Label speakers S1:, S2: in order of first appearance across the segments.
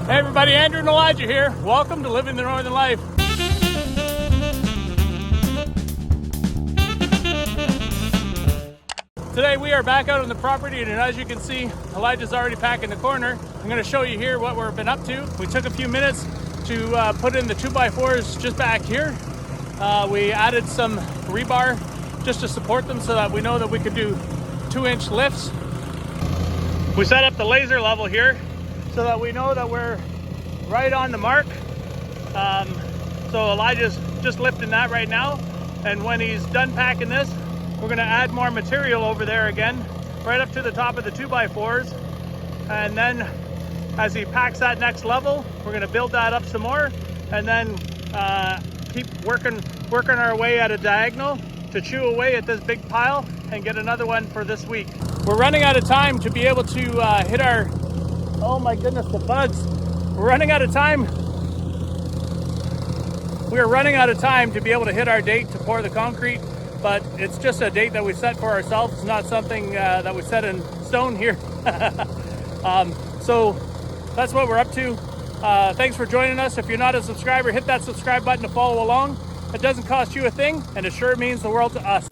S1: Hey everybody, Andrew and Elijah here. Welcome to Living the Northern Life. Today we are back out on the property, and as you can see, Elijah's already packing the corner. I'm going to show you here what we've been up to. We took a few minutes to put in the 2x4s just back here. We added some rebar just to support them so that we know that we could do 2-inch lifts. We set up the laser level here so that we know that we're right on the mark. So Elijah's just lifting that right now, and when he's done packing this, we're going to add more material over there again, right up to the top of the 2x4s, and then as he packs that next level, we're going to build that up some more, and then keep working our way at a diagonal to chew away at this big pile and get another one for this week. We're running out of time to be able to hit our, oh my goodness, the bugs. We're running out of time. We are running out of time to be able to hit our date to pour the concrete, but it's just a date that we set for ourselves. It's not something that we set in stone here. So that's what we're up to. Thanks for joining us. If you're not a subscriber, hit that subscribe button to follow along. It doesn't cost you a thing, and it sure means the world to us.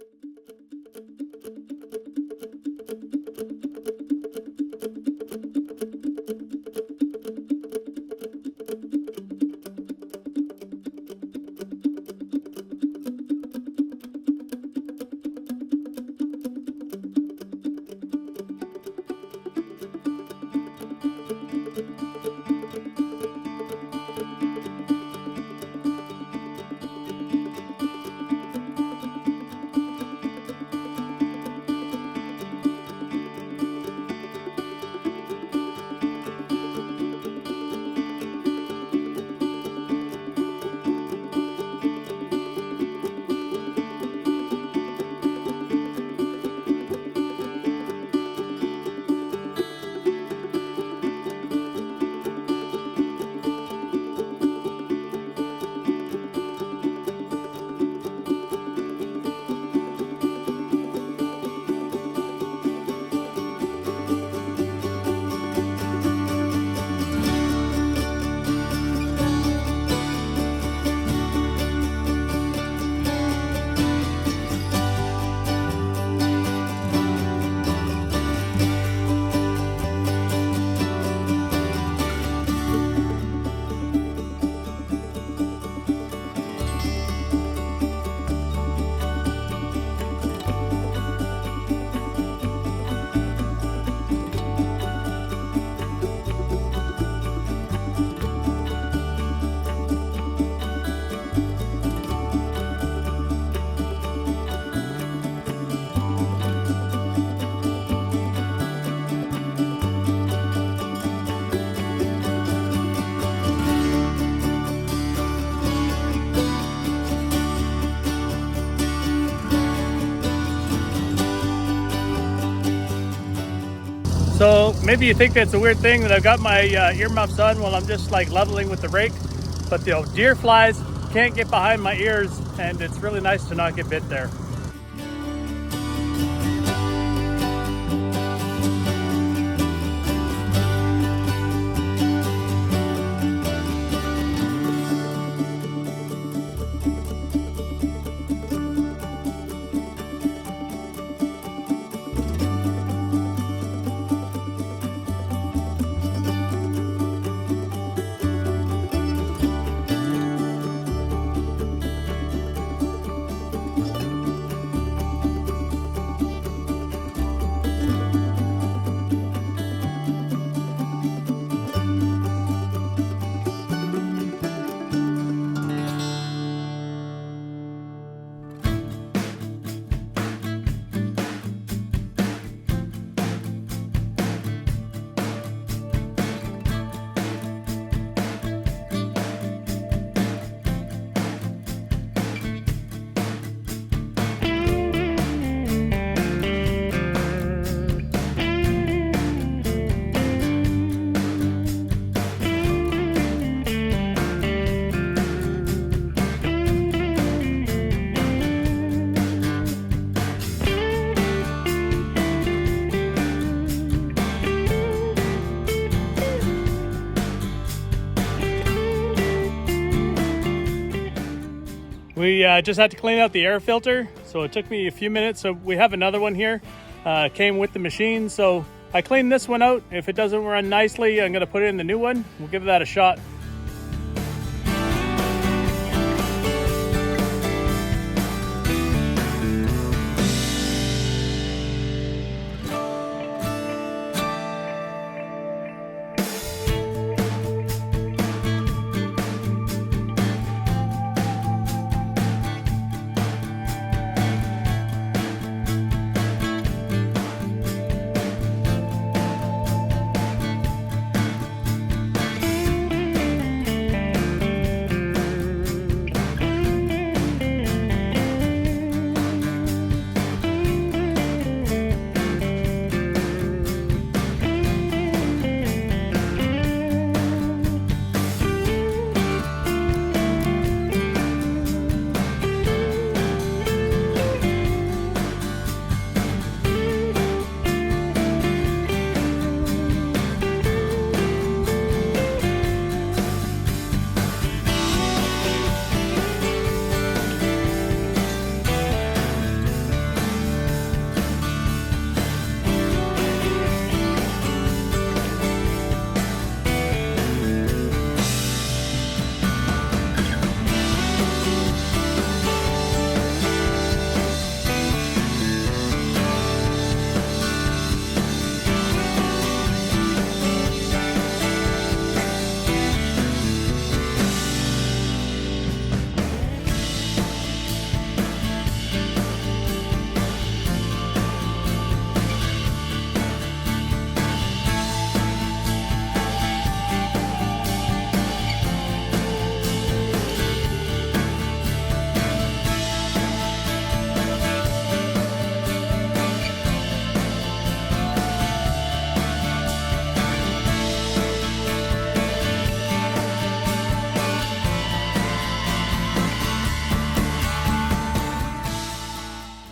S1: So maybe you think that's a weird thing that I've got my ear muffs on while I'm just like leveling with the rake, but the deer flies can't get behind my ears, and it's really nice to not get bit there. We just had to clean out the air filter, so it took me a few minutes. So we have another one here, came with the machine. So I cleaned this one out. If it doesn't run nicely, I'm gonna put it in the new one. We'll give that a shot.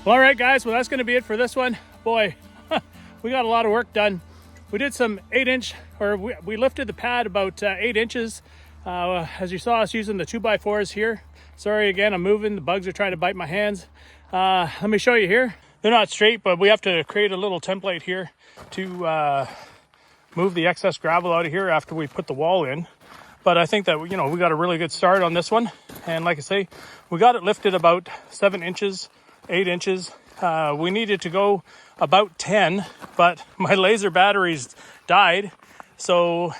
S1: Well, all right, guys. Well, that's going to be it for this one. Boy, we got a lot of work done. We did some 8-inch, or we lifted the pad about 8 inches. As you saw us using the 2x4s here. Sorry again, I'm moving. The bugs are trying to bite my hands. Let me show you here. They're not straight, but we have to create a little template here to move the excess gravel out of here after we put the wall in. But I think that, we got a really good start on this one. And like I say, we got it lifted about 7 inches. 8 inches. We needed to go about 10, but my laser batteries died. So,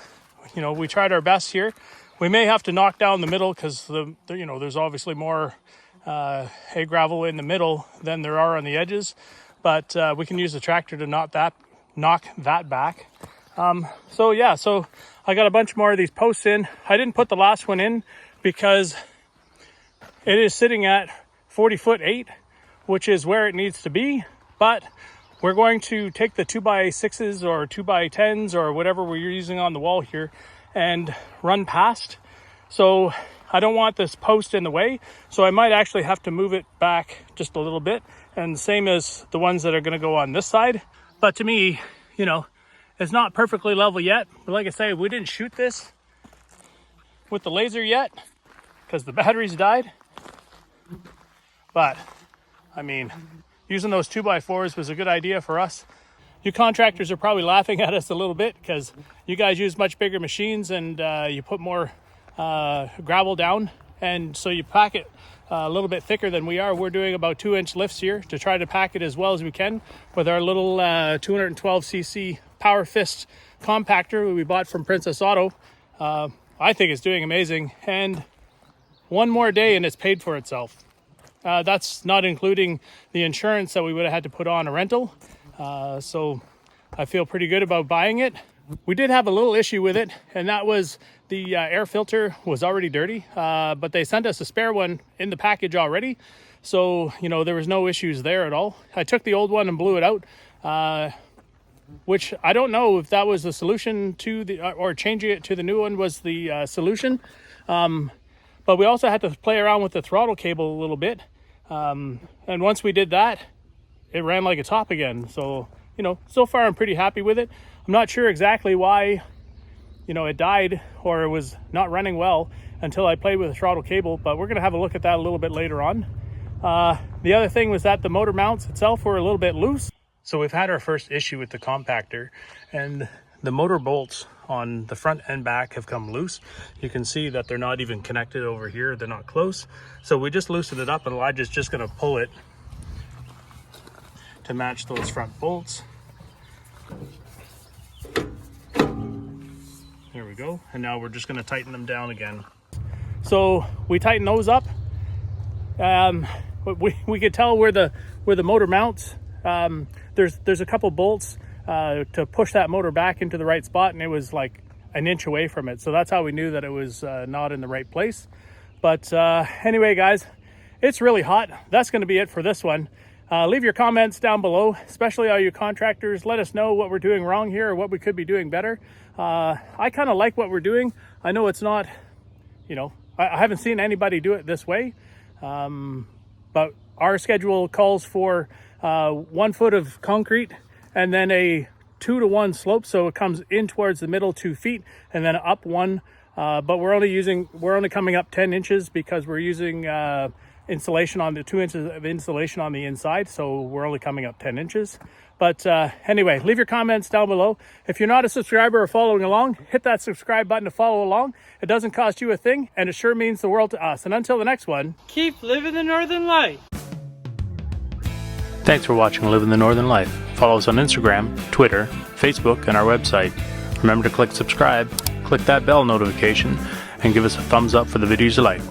S1: we tried our best here. We may have to knock down the middle because there's obviously more hay gravel in the middle than there are on the edges. But we can use the tractor to knock that back. So I got a bunch more of these posts in. I didn't put the last one in because it is sitting at 40'8", which is where it needs to be. But we're going to take the 2x6s or 2x10s or whatever we're using on the wall here and run past. So I don't want this post in the way. So I might actually have to move it back just a little bit. And same as the ones that are going to go on this side. But to me, it's not perfectly level yet. But like I say, we didn't shoot this with the laser yet because the batteries died. But I mean, using those 2x4s was a good idea for us. You contractors are probably laughing at us a little bit because you guys use much bigger machines and you put more gravel down. And so you pack it a little bit thicker than we are. We're doing about 2-inch lifts here to try to pack it as well as we can with our little 212cc Power Fist compactor we bought from Princess Auto. I think it's doing amazing. And one more day and it's paid for itself. That's not including the insurance that we would have had to put on a rental. So I feel pretty good about buying it. We did have a little issue with it, and that was the air filter was already dirty, but they sent us a spare one in the package already. So, there was no issues there at all. I took the old one and blew it out, which I don't know if that was the solution or changing it to the new one was the solution. But we also had to play around with the throttle cable a little bit. And once we did that, it ran like a top again. So, so far I'm pretty happy with it. I'm not sure exactly why you know, it died or it was not running well until I played with the throttle cable, but we're going to have a look at that a little bit later on. The other thing was that the motor mounts itself were a little bit loose. So we've had our first issue with the compactor, and the motor bolts on the front and back have come loose. You can see that they're not even connected over here. They're not close. So we just loosened it up, and Elijah's just going to pull it to match those front bolts. There we go. And now we're just going to tighten them down again. So we tighten those up. We could tell where the motor mounts. There's a couple bolts to push that motor back into the right spot, and it was like an inch away from it. So that's how we knew that it was not in the right place. But anyway, guys, it's really hot. That's going to be it for this one. Leave your comments down below, especially all you contractors. Let us know what we're doing wrong here or what we could be doing better. I kind of like what we're doing. I know it's not, you know, I haven't seen anybody do it this way. But our schedule calls for 1 foot of concrete and then a 2-to-1 slope, so it comes in towards the middle 2 feet and then up 1. But we're only coming up 10 inches because we're using insulation on the 2 inches of insulation on the inside, so we're only coming up 10 inches. But anyway, leave your comments down below. If you're not a subscriber or following along, hit that subscribe button to follow along. It doesn't cost you a thing, and it sure means the world to us. And until the next one,
S2: keep living the Northern Life.
S1: Thanks for watching Living the Northern Life. Follow us on Instagram, Twitter, Facebook, and our website. Remember to click subscribe, click that bell notification, and give us a thumbs up for the videos you like.